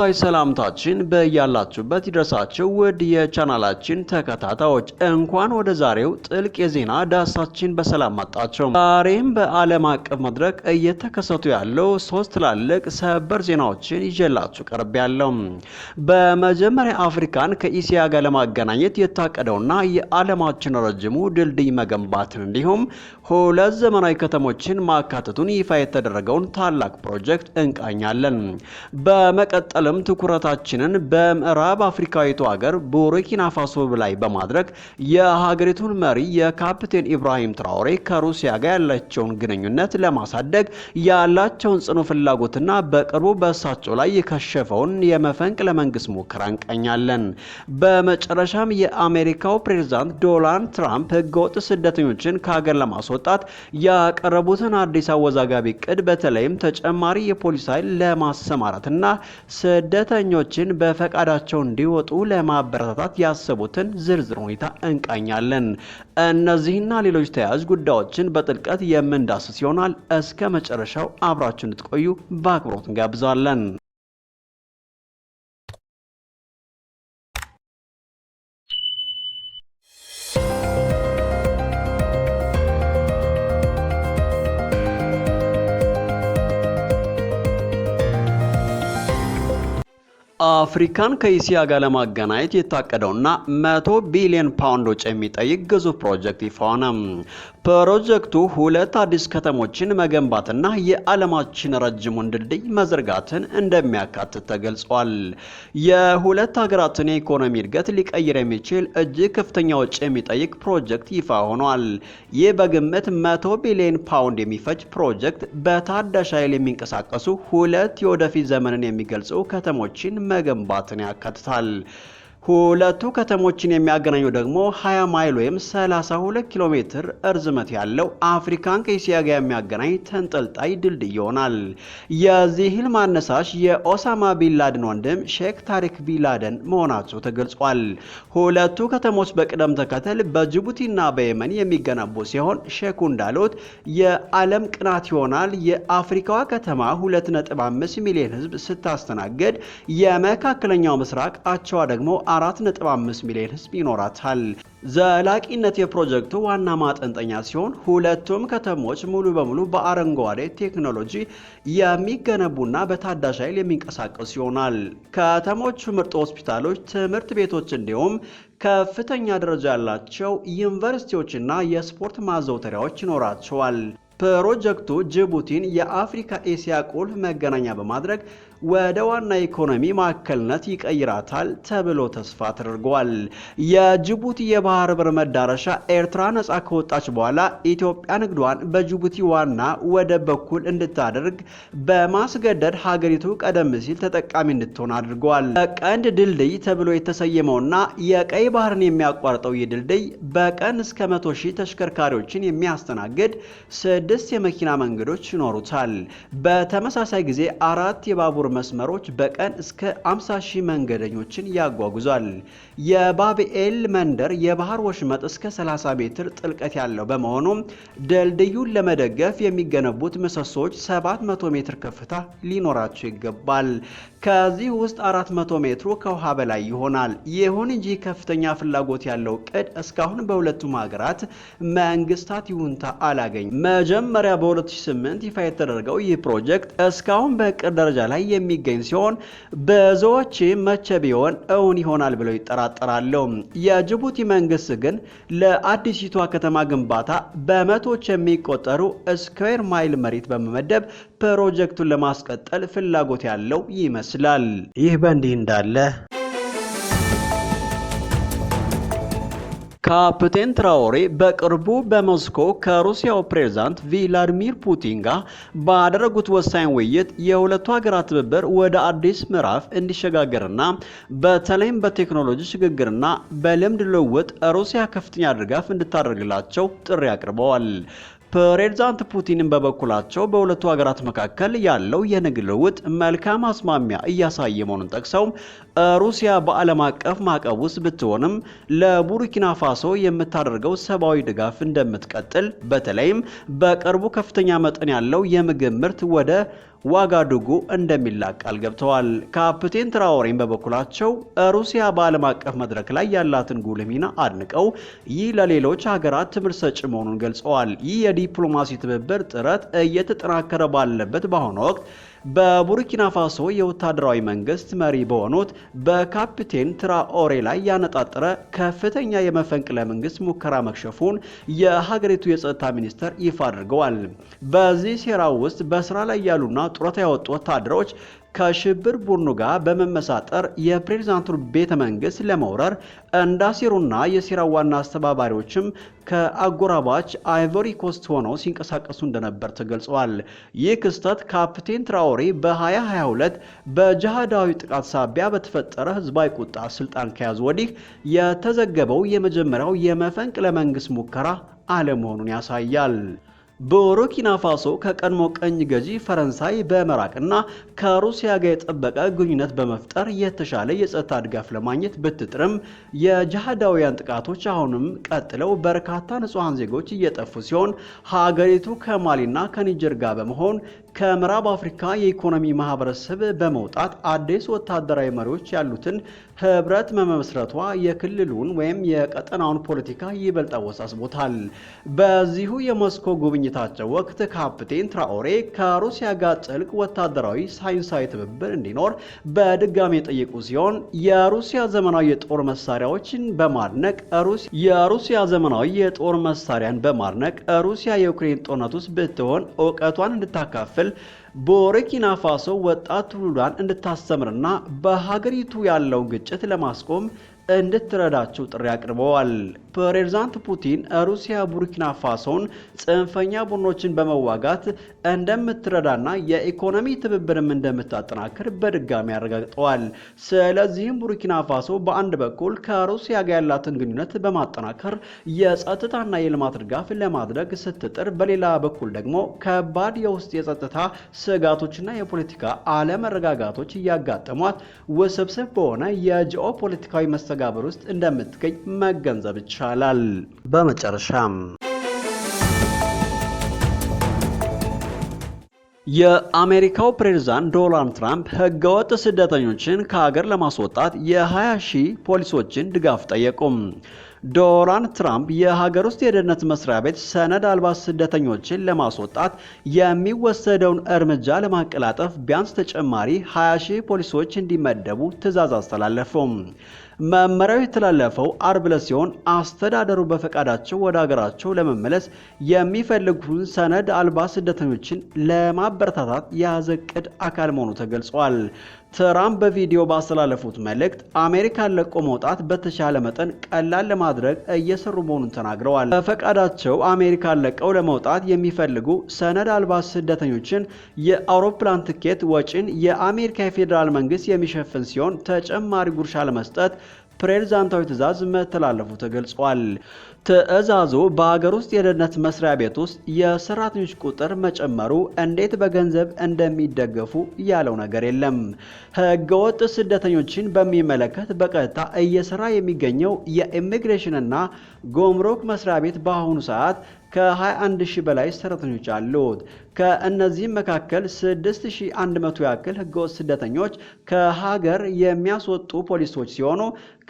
አክብሮታዊ ሰላምታችን በያላችሁበት ይድረሳችሁ ውድ የቻናላችን ተከታታዮች እንኳን ወደ ዛሬው ጥልቅ የዜና ዳሳችን በሰላም መጣችሁ። ዛሬም በዓለም አቀፍ መድረክ እየተከሰቱ ያለው ሶስት ትላልቅ ሰበር ዜናዎችን ይዤላችሁ ቀርቤያለሁ። በመጀመሪያ አፍሪካን ከኢሲያ ጋር ለማገናኘት የታቀደውና የዓለማችን ረጅሙ ድልድይ መገንባትን እንዲሁም ሁለት ዘመናዊ ከተሞችን ማካተቱን ይፋ የተደረገውን ታላቅ ፕሮጀክት እንቃኛለን። በመቀጠልም ትኩረታችንን በምዕራብ አፍሪካዊቱ ሀገር ቡርኪና ፋሶ ላይ በማድረግ የሀገሪቱን መሪ የካፕቴን ኢብራሂም ትራኦሬ ከሩሲያ ጋር ያላቸውን ግንኙነት ለማሳደግ ያላቸውን ጽኑ ፍላጎትና በቅርቡ በእሳቸው ላይ የከሸፈውን የመፈንቅለ መንግስት ሙከራ እንቃኛለን። በመጨረሻም የአሜሪካው ፕሬዝዳንት ዶናልድ ትራምፕ ህገወጥ ስደተኞችን ከሀገር ለማስወጣት ያቀረቡትን አዲስ አወዛጋቢ እቅድ በተለይም ተጨማሪ የፖሊስ ኃይል ለማሰማራት እና ስደተኞችን በፈቃዳቸው እንዲወጡ ለማበረታታት ያሰቡትን ዝርዝር ሁኔታ እንቃኛለን። እነዚህና ሌሎች ተያያዥ ጉዳዮችን በጥልቀት የምንዳስስ ይሆናል። እስከ መጨረሻው አብራችሁ እንድትቆዩ በአክብሮት እንጋብዛለን። አፍሪካን ከኢሲያ ጋር ለማገናኘት የታቀደውና 100 ቢሊዮን ፓውንድ ወጪ የሚጠይቅ ግዙፍ ፕሮጀክት ይፋ ሆነ። ፕሮጀክቱ ሁለት አዲስ ከተሞችን መገንባትና የዓለማችን ረጅሙን ድልድይ መዘርጋትን እንደሚያካትት ተገልጿል። የሁለት ሀገራትን የኢኮኖሚ እድገት ሊቀይር የሚችል እጅግ ከፍተኛ ወጪ የሚጠይቅ ፕሮጀክት ይፋ ሆኗል። ይህ በግምት 100 ቢሊዮን ፓውንድ የሚፈጅ ፕሮጀክት በታዳሽ ኃይል የሚንቀሳቀሱ ሁለት የወደፊት ዘመንን የሚገልጹ ከተሞችን መገንባትን ያካትታል። ሁለቱ ከተሞችን የሚያገናኘው ደግሞ 20 ማይል ወይም 32 ኪሎ ሜትር እርዝመት ያለው አፍሪካን ከኢሲያ ጋር የሚያገናኝ ተንጠልጣይ ድልድይ ይሆናል። የዚህ ህልም አነሳሽ የኦሳማ ቢንላደን ወንድም ሼክ ታሪክ ቢንላደን መሆናቸው ተገልጿል። ሁለቱ ከተሞች በቅደም ተከተል በጅቡቲና በየመን የሚገነቡ ሲሆን ሼኩ እንዳሉት የዓለም ቅናት ይሆናል። የአፍሪካዋ ከተማ 2.5 ሚሊዮን ህዝብ ስታስተናግድ የመካከለኛው ምስራቅ አቻዋ ደግሞ 4.5 ሚሊዮን ህዝብ ይኖራታል። ዘላቂነት የፕሮጀክቱ ዋና ማጠንጠኛ ሲሆን ሁለቱም ከተሞች ሙሉ በሙሉ በአረንጓዴ ቴክኖሎጂ የሚገነቡና በታዳሽ ኃይል የሚንቀሳቀሱ ይሆናል። ከተሞቹ ምርጥ ሆስፒታሎች፣ ትምህርት ቤቶች እንዲሁም ከፍተኛ ደረጃ ያላቸው ዩኒቨርሲቲዎችና የስፖርት ማዘውተሪያዎች ይኖራቸዋል። ፕሮጀክቱ ጅቡቲን የአፍሪካ ኤሲያ ቁልፍ መገናኛ በማድረግ ወደ ዋና ኢኮኖሚ ማዕከልነት ይቀይራታል ተብሎ ተስፋ ተደርጓል። የጅቡቲ የባህር በር መዳረሻ ኤርትራ ነጻ ከወጣች በኋላ ኢትዮጵያ ንግዷን በጅቡቲ ዋና ወደብ በኩል እንድታደርግ በማስገደድ ሀገሪቱ ቀደም ሲል ተጠቃሚ እንድትሆን አድርጓል። ቀንድ ድልድይ ተብሎ የተሰየመውና የቀይ ባህርን የሚያቋርጠው ይህ ድልድይ በቀን እስከ 100,000 ተሽከርካሪዎችን የሚያስተናግድ 6 የመኪና መንገዶች ይኖሩታል። በተመሳሳይ ጊዜ 4 የባቡር መስመሮች በቀን እስከ 50,000 መንገደኞችን ያጓጉዛል። የባብኤል መንደር የባህር ወሽመጥ እስከ 30 ሜትር ጥልቀት ያለው በመሆኑ ድልድዩን ለመደገፍ የሚገነቡት ምሰሶች 700 ሜትር ከፍታ ሊኖራቸው ይገባል። ከዚህ ውስጥ 400 ሜትሩ ከውሃ በላይ ይሆናል። ይሁን እንጂ ከፍተኛ ፍላጎት ያለው ቅድ እስካሁን በሁለቱም ሀገራት መንግስታት ይሁንታ አላገኘም። መጀመሪያ በ2008 ይፋ የተደረገው ይህ ፕሮጀክት እስካሁን በቅድ ደረጃ ላይ የሚገኝ ሲሆን ብዙዎች መቼ ቢሆን እውን ይሆናል ብለው ይጠራጠራሉ። የጅቡቲ መንግስት ግን ለአዲሲቷ ከተማ ግንባታ በመቶዎች የሚቆጠሩ ስኩዌር ማይል መሬት በመመደብ ፕሮጀክቱን ለማስቀጠል ፍላጎት ያለው ይመስላል። ይህ በእንዲህ እንዳለ ካፕቴን ትራኦሬ በቅርቡ በሞስኮ ከሩሲያው ፕሬዝዳንት ቭላዲሚር ፑቲን ጋር ባደረጉት ወሳኝ ውይይት የሁለቱ ሀገራት ትብብር ወደ አዲስ ምዕራፍ እንዲሸጋገርና በተለይም በቴክኖሎጂ ሽግግርና በልምድ ልውውጥ ሩሲያ ከፍተኛ ድጋፍ እንድታደርግላቸው ጥሪ አቅርበዋል። ፕሬዝዳንት ፑቲንን በበኩላቸው በሁለቱ ሀገራት መካከል ያለው የንግድ ልውውጥ መልካም አስማሚያ እያሳየ መሆኑን ጠቅሰው ሩሲያ በዓለም አቀፍ ማዕቀብ ውስጥ ብትሆንም ለቡርኪና ፋሶ የምታደርገው ሰብአዊ ድጋፍ እንደምትቀጥል በተለይም በቅርቡ ከፍተኛ መጠን ያለው የምግብ ምርት ወደ ዋጋዱጉ እንደሚላክ ቃል ገብተዋል። ካፕቴን ትራኦሬን በበኩላቸው ሩሲያ በዓለም አቀፍ መድረክ ላይ ያላትን ጉልህ ሚና አድንቀው ይህ ለሌሎች ሀገራት ትምህርት ሰጪ መሆኑን ገልጸዋል። ይህ የዲፕሎማሲ ትብብር ጥረት እየተጠናከረ ባለበት በአሁኑ ወቅት በቡርኪና ፋሶ የወታደራዊ መንግስት መሪ በሆኑት በካፕቴን ትራኦሬ ላይ ያነጣጠረ ከፍተኛ የመፈንቅለ መንግስት ሙከራ መክሸፉን የሀገሪቱ የጸጥታ ሚኒስተር ይፋ አድርገዋል። በዚህ ሴራ ውስጥ በስራ ላይ ያሉና ጡረታ ያወጡ ወታደሮች ከሽብር ቡድኑ ጋር በመመሳጠር የፕሬዝዳንቱን ቤተ መንግስት ለመውረር እንዳሴሩና የሴራው ዋና አስተባባሪዎችም ከአጎራባች አይቮሪ ኮስት ሆነው ሲንቀሳቀሱ እንደነበር ተገልጿል። ይህ ክስተት ካፕቴን ትራኦሬ በ2022 በጅሃዳዊ ጥቃት ሳቢያ በተፈጠረ ህዝባዊ ቁጣ ስልጣን ከያዙ ወዲህ የተዘገበው የመጀመሪያው የመፈንቅለ መንግስት ሙከራ አለመሆኑን ያሳያል። ቡርኪና ፋሶ ከቀድሞ ቀኝ ገዢ ፈረንሳይ በመራቅና ከሩሲያ ጋር የጠበቀ ግንኙነት በመፍጠር የተሻለ የጸጥታ ድጋፍ ለማግኘት ብትጥርም የጂሃዳውያን ጥቃቶች አሁንም ቀጥለው በርካታ ንጹሃን ዜጎች እየጠፉ ሲሆን ሀገሪቱ ከማሊና ከኒጀር ጋር በመሆን ከምዕራብ አፍሪካ የኢኮኖሚ ማህበረሰብ በመውጣት አዲስ ወታደራዊ መሪዎች ያሉትን ህብረት መመስረቷ የክልሉን ወይም የቀጠናውን ፖለቲካ ይበልጥ አወሳስቦታል። በዚሁ የሞስኮ ጉብኝታቸው ወቅት ካፕቴን ትራኦሬ ከሩሲያ ጋር ጥልቅ ወታደራዊ ሳይንሳዊ ትብብር እንዲኖር በድጋሚ የጠየቁ ሲሆን የሩሲያ ዘመናዊ የጦር መሳሪያዎችን በማድነቅ ሩሲያ የዩክሬን ጦርነት ውስጥ ብትሆን እውቀቷን እንድታካፍል ቡርኪና ፋሶ ወጣት ትውልዷን እንድታስተምርና በሀገሪቱ ያለውን ግጭት ለማስቆም እንድትረዳቸው ጥሪ አቅርበዋል። ፕሬዝዳንት ፑቲን ሩሲያ ቡርኪና ፋሶን ጽንፈኛ ቡድኖችን በመዋጋት እንደምትረዳና የኢኮኖሚ ትብብርም እንደምታጠናክር በድጋሚ አረጋግጠዋል። ስለዚህም ቡርኪና ፋሶ በአንድ በኩል ከሩሲያ ጋር ያላትን ግንኙነት በማጠናከር የጸጥታና የልማት ድጋፍ ለማድረግ ስትጥር፣ በሌላ በኩል ደግሞ ከባድ የውስጥ የጸጥታ ስጋቶችና የፖለቲካ አለመረጋጋቶች እያጋጠሟት ውስብስብ በሆነ የጂኦ ፖለቲካዊ መስተጋብር ውስጥ እንደምትገኝ መገንዘብ ይቻላል። በመጨረሻም የአሜሪካው ፕሬዝዳንት ዶናልድ ትራምፕ ህገወጥ ስደተኞችን ከሀገር ለማስወጣት የ20,000 ፖሊሶችን ድጋፍ ጠየቁም። ዶናልድ ትራምፕ የሀገር ውስጥ የደህንነት መስሪያ ቤት ሰነድ አልባ ስደተኞችን ለማስወጣት የሚወሰደውን እርምጃ ለማቀላጠፍ ቢያንስ ተጨማሪ 20,000 ፖሊሶች እንዲመደቡ ትዕዛዝ አስተላለፉ። መመሪያው የተላለፈው አርብ ዕለት ሲሆን አስተዳደሩ በፈቃዳቸው ወደ ሀገራቸው ለመመለስ የሚፈልጉትን ሰነድ አልባ ስደተኞችን ለማበረታታት የያዘ ዕቅድ አካል መሆኑ ተገልጿል። ትራምፕ በቪዲዮ ባስተላለፉት መልእክት አሜሪካን ለቆ መውጣት በተቻለ መጠን ቀላል ለማድረግ እየሰሩ መሆኑን ተናግረዋል። በፈቃዳቸው አሜሪካን ለቀው ለመውጣት የሚፈልጉ ሰነድ አልባ ስደተኞችን የአውሮፕላን ትኬት ወጪን የአሜሪካ የፌዴራል መንግስት የሚሸፍን ሲሆን ተጨማሪ ጉርሻ ለመስጠት ፕሬዝዳንታዊ ትዕዛዝ መተላለፉ ተገልጿል። ትዕዛዙ በሀገር ውስጥ የደህንነት መስሪያ ቤት ውስጥ የሰራተኞች ቁጥር መጨመሩ እንዴት በገንዘብ እንደሚደገፉ ያለው ነገር የለም። ህገወጥ ስደተኞችን በሚመለከት በቀጥታ እየሰራ የሚገኘው የኢሚግሬሽንና ጉምሩክ መስሪያ ቤት በአሁኑ ሰዓት ከ21,000 በላይ ሰራተኞች አሉት። ከእነዚህም መካከል 6,100 ያክል ህገወጥ ስደተኞች ከሀገር የሚያስወጡ ፖሊሶች ሲሆኑ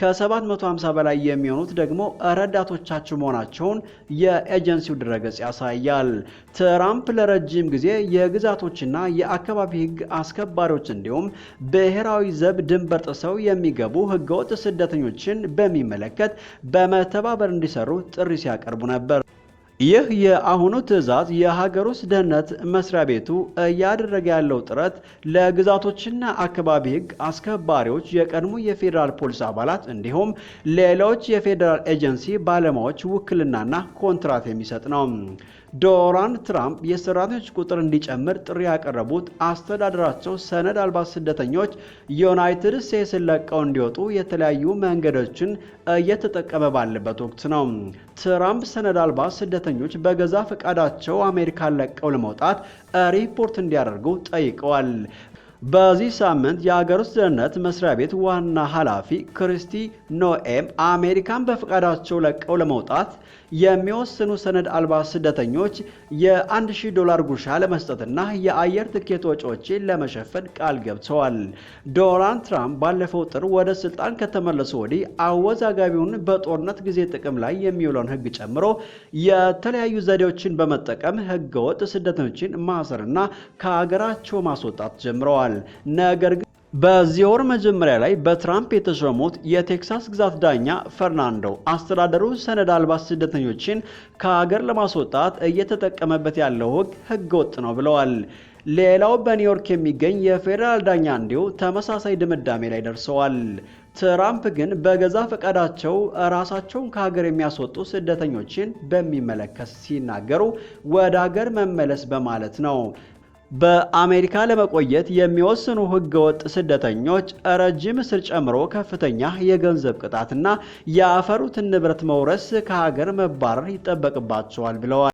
ከ750 በላይ የሚሆኑት ደግሞ ረዳቶቻቸው መሆናቸውን የኤጀንሲው ድረገጽ ያሳያል። ትራምፕ ለረጅም ጊዜ የግዛቶችና የአካባቢ ህግ አስከባሪዎች እንዲሁም ብሔራዊ ዘብ ድንበር ጥሰው የሚገቡ ህገወጥ ስደተኞችን በሚመለከት በመተባበር እንዲሰሩ ጥሪ ሲያቀርቡ ነበር። ይህ የአሁኑ ትዕዛዝ የሀገር ውስጥ ደህንነት መስሪያ ቤቱ እያደረገ ያለው ጥረት ለግዛቶችና አካባቢ ህግ አስከባሪዎች፣ የቀድሞ የፌዴራል ፖሊስ አባላት እንዲሁም ሌሎች የፌዴራል ኤጀንሲ ባለሙያዎች ውክልናና ኮንትራት የሚሰጥ ነው። ዶናልድ ትራምፕ የሰራተኞች ቁጥር እንዲጨምር ጥሪ ያቀረቡት አስተዳደራቸው ሰነድ አልባ ስደተኞች ዩናይትድ ስቴትስን ለቀው እንዲወጡ የተለያዩ መንገዶችን እየተጠቀመ ባለበት ወቅት ነው። ትራምፕ ሰነድ አልባ ስደተኞች በገዛ ፈቃዳቸው አሜሪካን ለቀው ለመውጣት ሪፖርት እንዲያደርጉ ጠይቀዋል። በዚህ ሳምንት የሀገር ውስጥ ደህንነት መስሪያ ቤት ዋና ኃላፊ ክሪስቲ ኖኤም አሜሪካን በፈቃዳቸው ለቀው ለመውጣት የሚወስኑ ሰነድ አልባ ስደተኞች $1000 ጉርሻ ለመስጠትና የአየር ትኬት ወጪዎችን ለመሸፈን ቃል ገብተዋል። ዶናልድ ትራምፕ ባለፈው ጥር ወደ ስልጣን ከተመለሱ ወዲህ አወዛጋቢውን በጦርነት ጊዜ ጥቅም ላይ የሚውለውን ሕግ ጨምሮ የተለያዩ ዘዴዎችን በመጠቀም ሕገወጥ ስደተኞችን ማሰርና ከሀገራቸው ማስወጣት ጀምረዋል። ነገር ግን በዚህ ወር መጀመሪያ ላይ በትራምፕ የተሾሙት የቴክሳስ ግዛት ዳኛ ፈርናንዶ አስተዳደሩ ሰነድ አልባ ስደተኞችን ከሀገር ለማስወጣት እየተጠቀመበት ያለው ሕግ ወጥ ነው ብለዋል። ሌላው በኒውዮርክ የሚገኝ የፌዴራል ዳኛ እንዲሁ ተመሳሳይ ድምዳሜ ላይ ደርሰዋል። ትራምፕ ግን በገዛ ፈቃዳቸው ራሳቸውን ከሀገር የሚያስወጡ ስደተኞችን በሚመለከት ሲናገሩ ወደ ሀገር መመለስ በማለት ነው። በአሜሪካ ለመቆየት የሚወስኑ ህገወጥ ስደተኞች ረጅም እስር ጨምሮ ከፍተኛ የገንዘብ ቅጣትና ያፈሩትን ንብረት መውረስ ከሀገር መባረር ይጠበቅባቸዋል ብለዋል።